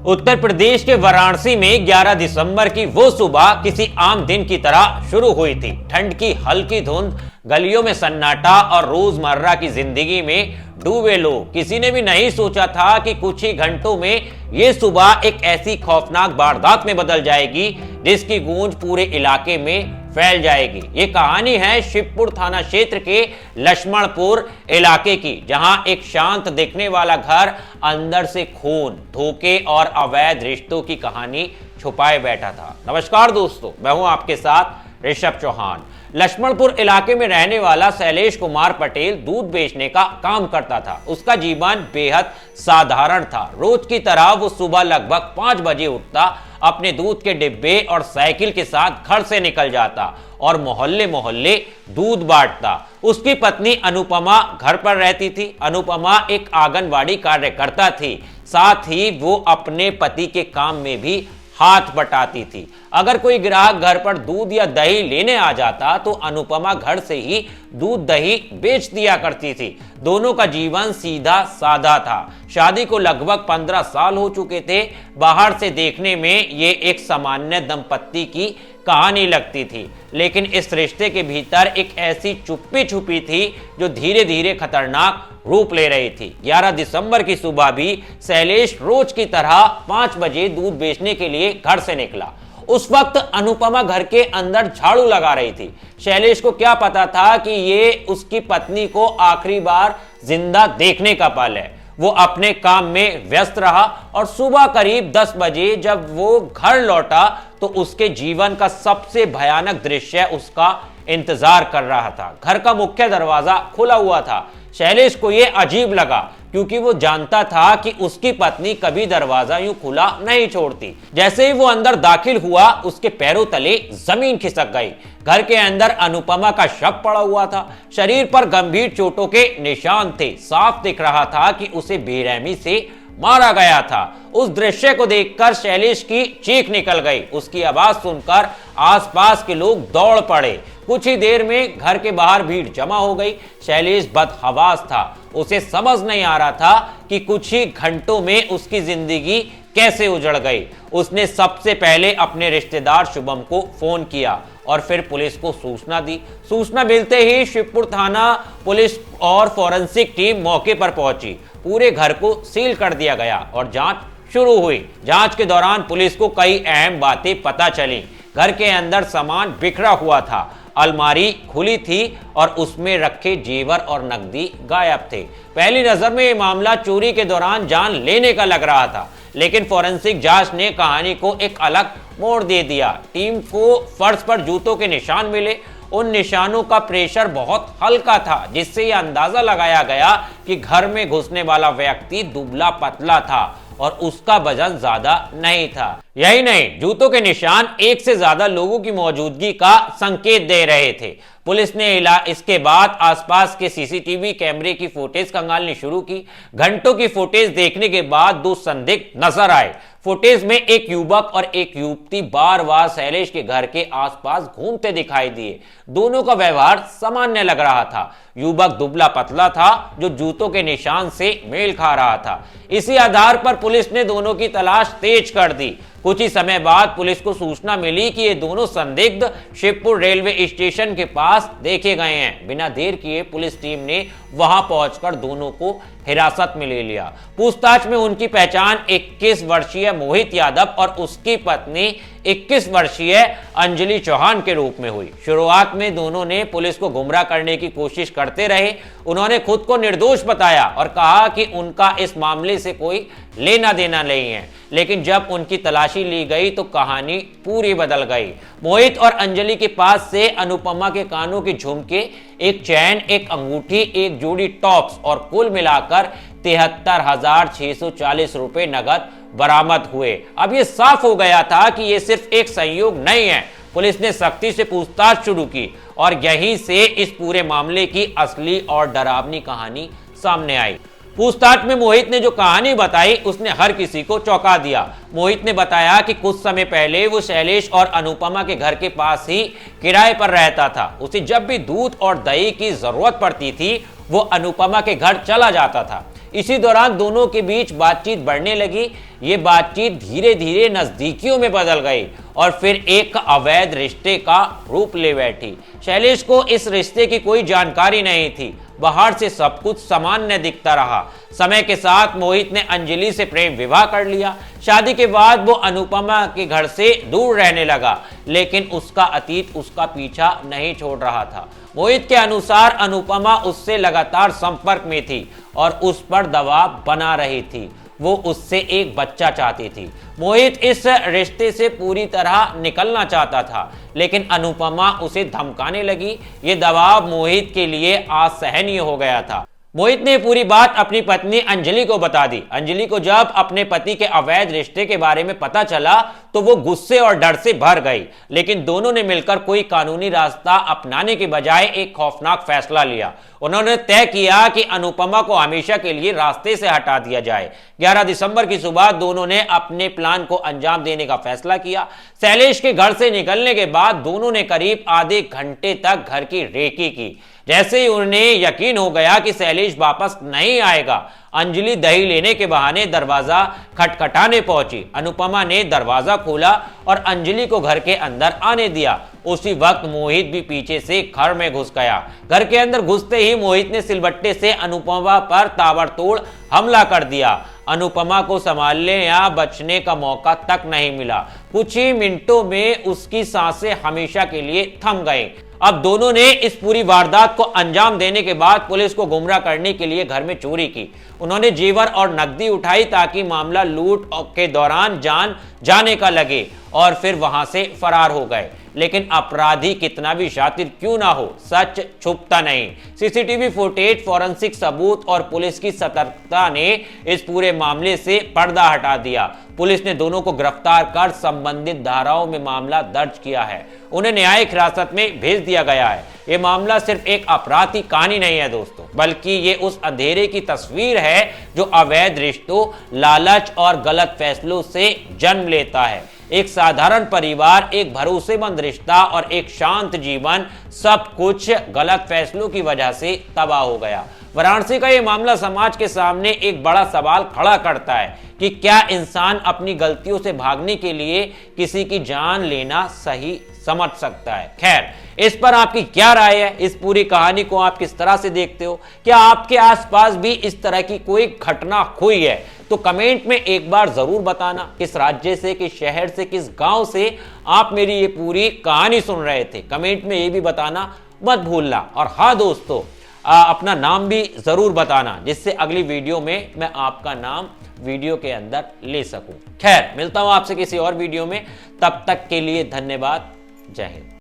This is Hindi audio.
उत्तर प्रदेश के वाराणसी में 11 दिसंबर की वो सुबह किसी आम दिन की तरह शुरू हुई थी। ठंड की हल्की धुंध, गलियों में सन्नाटा और रोजमर्रा की जिंदगी में डूबे लोग। किसी ने भी नहीं सोचा था कि कुछ ही घंटों में ये सुबह एक ऐसी खौफनाक वारदात में बदल जाएगी जिसकी गूंज पूरे इलाके में फैल जाएगी। ये कहानी है शिवपुर थाना क्षेत्र के लक्ष्मणपुर इलाके की, जहां एक शांत दिखने वाला घर अंदर से खून, धोखे और अवैध रिश्तों की कहानी छुपाए बैठा था। नमस्कार दोस्तों, मैं हूं आपके साथ ऋषभ चौहान। लक्ष्मणपुर इलाके में रहने वाला शैलेश कुमार पटेल दूध बेचने का काम करता था। उसका जीवन बेहद साधारण था। रोज की तरह वो सुबह लगभग 5 बजे उठता, अपने दूध के डिब्बे और साइकिल के साथ घर से निकल जाता और मोहल्ले मोहल्ले दूध बांटता। उसकी पत्नी अनुपमा घर पर रहती थी। अनुपमा एक आंगनवाड़ी कार्यकर्ता थी। साथ ही वो अपने पति के काम में भी हाथ बटाती थी। अगर कोई ग्राहक घर पर दूध या दही लेने आ जाता तो अनुपमा घर से ही दूध दही बेच दिया करती थी। दोनों का जीवन सीधा साधा था। शादी को लगभग 15 साल हो चुके थे। बाहर से देखने में ये एक सामान्य दंपत्ति की कहानी लगती थी, लेकिन इस रिश्ते के भीतर एक ऐसी चुप्पी छुपी थी जो धीरे धीरे खतरनाक रूप ले रही थी। 11 दिसंबर की सुबह भी शैलेश रोज की तरह 5 बजे दूध बेचने के लिए घर से निकला। उस वक्त अनुपमा घर के अंदर झाड़ू लगा रही थी। शैलेश को क्या पता था कि ये उसकी पत्नी को आखिरी बार जिंदा देखने का पल है। वो अपने काम में व्यस्त रहा और सुबह करीब 10 बजे जब वो घर लौटा तो उसके जीवन का सबसे भयानक दृश्य उसका इंतजार कर रहा था। घर का मुख्य दरवाजा खुला हुआ था। शैलेश को यह अजीब लगा क्योंकि वो जानता था कि उसकी पत्नी कभी दरवाजा यूं खुला नहीं छोड़ती। जैसे ही वो अंदर दाखिल हुआ, उसके पैरों तले जमीन खिसक गई। घर के अंदर अनुपमा का शव पड़ा हुआ था। शरीर पर गंभीर चोटों के निशान थे। साफ दिख रहा था कि उसे बेरहमी से मारा गया था। उस दृश्य को देखकर शैलेश की चीख निकल गई। उसकी आवाज सुनकर आसपास के लोग दौड़ पड़े। कुछ ही देर में घर के बाहर भीड़ जमा हो गई। शैलेश बदहवास था। उसे समझ नहीं आ रहा था कि कुछ ही घंटों में उसकी जिंदगी कैसे उजड़ गई। उसने सबसे पहले अपने रिश्तेदार शुभम को फोन किया और फिर पुलिस को सूचना दी। सूचना मिलते ही शिवपुर थाना पुलिस और फॉरेंसिक टीम मौके पर पहुंची। पूरे घर को सील कर दिया गया और जांच शुरू हुई। जांच के दौरान पुलिस को कई अहम बातें पता चली। घर के अंदर सामान बिखरा हुआ था। अलमारी खुली थी और उसमें रखे जेवर और नकदी गायब थे। पहली नजर में यह मामला चोरी के दौरान जान लेने का लग रहा था, लेकिन फॉरेंसिक जांच ने कहानी को एक अलग मोड़ दे दिया। टीम को फर्श पर जूतों के निशान मिले। उन निशानों का प्रेशर बहुत हल्का था, जिससे यह अंदाजा लगाया गया कि घर में घुसने वाला व्यक्ति दुबला पतला था और उसका वजन ज्यादा नहीं था। यही नहीं, जूतों के निशान एक से ज्यादा लोगों की मौजूदगी का संकेत दे रहे थे। पुलिस ने इसके बाद आसपास के सीसीटीवी कैमरे की फुटेज खंगालनी शुरू की। घंटों की फुटेज देखने के बाद 2 संदिग्ध नजर आए। फुटेज में एक युवक और एक युवती बार बार शैलेश के घर के आसपास घूमते दिखाई दिए। दोनों का व्यवहार सामान्य लग रहा था। युवक दुबला पतला था जो जूतों के निशान से मेल खा रहा था। इसी आधार पर पुलिस ने दोनों की तलाश तेज कर दी। कुछ ही समय बाद पुलिस को सूचना मिली कि ये दोनों संदिग्ध शिवपुर रेलवे स्टेशन के पास देखे गए हैं। बिना देर किए पुलिस टीम ने वहां पहुंचकर दोनों को हिरासत में ले लिया। पूछताछ में उनकी पहचान 21 वर्षीय मोहित यादव और उसकी पत्नी 21 वर्षीय अंजलि चौहान के रूप में हुई। शुरुआत में दोनों ने पुलिस को गुमराह करने की कोशिश करते रहे। उन्होंने खुद को निर्दोष बताया और कहा कि उनका इस मामले से कोई लेना देना नहीं है, लेकिन जब उनकी तलाशी ली गई तो कहानी पूरी बदल गई। मोहित और अंजलि के पास से अनुपमा के कानों के झुमके, एक चैन, एक अंगूठी, एक जोड़ी टॉप्स और कुल मिलाकर 73,640 रुपए नगद बरामद हुए। अब यह साफ हो गया था कि यह सिर्फ एक संयोग नहीं है। पुलिस ने सख्ती से पूछताछ शुरू की और यहीं से इस पूरे मामले की असली और डरावनी कहानी सामने आई। पूछताछ में मोहित ने जो कहानी बताई उसने हर किसी को चौंका दिया। मोहित ने बताया कि कुछ समय पहले वो शैलेश और अनुपमा के घर के पास ही किराए पर रहता था। उसे जब भी दूध और दही की जरूरत पड़ती थी वो अनुपमा के घर चला जाता था। इसी दौरान दोनों के बीच बातचीत बढ़ने लगी। ये बातचीत धीरे धीरे नजदीकियों में बदल गई और फिर एक अवैध रिश्ते का रूप ले बैठी। शैलेश को इस रिश्ते की कोई जानकारी नहीं थी। बाहर से सब कुछ सामान्य दिखता रहा। समय के साथ मोहित ने अंजलि से प्रेम विवाह कर लिया। शादी के बाद वो अनुपमा के घर से दूर रहने लगा, लेकिन उसका अतीत उसका पीछा नहीं छोड़ रहा था। मोहित के अनुसार अनुपमा उससे लगातार संपर्क में थी और उस पर दबाव बना रही थी। वो उससे एक बच्चा चाहती थी। मोहित इस रिश्ते से पूरी तरह निकलना चाहता था, लेकिन अनुपमा उसे धमकाने लगी। ये दबाव मोहित के लिए असहनीय हो गया था। मोहित ने पूरी बात अपनी पत्नी अंजलि को बता दी। अंजलि को जब अपने पति के अवैध रिश्ते के बारे में पता चला तो वो गुस्से और डर से भर गई, लेकिन दोनों ने मिलकर कोई कानूनी रास्ता अपनाने के बजाय एक खौफनाक फैसला लिया। उन्होंने तय किया कि अनुपमा को हमेशा के लिए रास्ते से हटा दिया जाए। 11 दिसंबर की सुबह दोनों ने अपने प्लान को अंजाम देने का फैसला किया। शैलेश के घर से निकलने के बाद दोनों ने करीब आधे घंटे तक घर की रेकी की। जैसे ही उन्हें यकीन हो गया कि शैलेश वापस नहीं आएगा, अंजलि दही लेने के बहाने दरवाजा खटखटाने पहुंची। अनुपमा ने दरवाजा खोला और अंजलि को घर के अंदर आने दिया। उसी वक्त मोहित भी पीछे से घर में घुस गया। घर के अंदर घुसते ही मोहित ने सिलबट्टे से अनुपमा पर ताबड़तोड़ हमला कर दिया। अनुपमा को संभालने या बचने का मौका तक नहीं मिला। कुछ ही मिनटों में उसकी सांसें हमेशा के लिए थम गईं। अब दोनों ने इस पूरी वारदात को अंजाम देने के बाद पुलिस को गुमराह करने के लिए घर में चोरी की। उन्होंने जेवर और नकदी उठाई ताकि मामला लूट के दौरान जान जाने का लगे और फिर वहां से फरार हो गए। लेकिन अपराधी कितना भी शातिर क्यों ना हो, सच छुपता नहीं। सीसीटीवी फुटेज, फॉरेंसिक सबूत और पुलिस की सतर्कता ने इस पूरे मामले से पर्दा हटा दिया। पुलिस ने दोनों को गिरफ्तार कर संबंधित धाराओं में मामला दर्ज किया है। उन्हें न्यायिक हिरासत में भेज दिया गया है। ये मामला सिर्फ एक अपराध की कहानी नहीं है दोस्तों, बल्कि ये उस अंधेरे की तस्वीर है जो अवैध रिश्तों, लालच और गलत फैसलों से जन्म लेता है। एक साधारण परिवार, एक भरोसेमंद रिश्ता और एक शांत जीवन, सब कुछ गलत फैसलों की वजह से तबाह हो गया। वाराणसी का यह मामला समाज के सामने एक बड़ा सवाल खड़ा करता है कि क्या इंसान अपनी गलतियों से भागने के लिए किसी की जान लेना सही समझ सकता है। खैर, इस पर आपकी क्या राय है? इस पूरी कहानी को आप किस तरह से देखते हो? क्या आपके आसपास भी इस तरह की कोई घटना हुई है? तो कमेंट में एक बार जरूर बताना, किस राज्य से, किस शहर से, किस गांव से आप मेरी ये पूरी कहानी सुन रहे थे। कमेंट में ये भी बताना मत भूलना। और हाँ दोस्तों, अपना नाम भी जरूर बताना, जिससे अगली वीडियो में मैं आपका नाम वीडियो के अंदर ले सकूं। खैर, मिलता हूं आपसे किसी और वीडियो में। तब तक के लिए धन्यवाद। जय हिंद।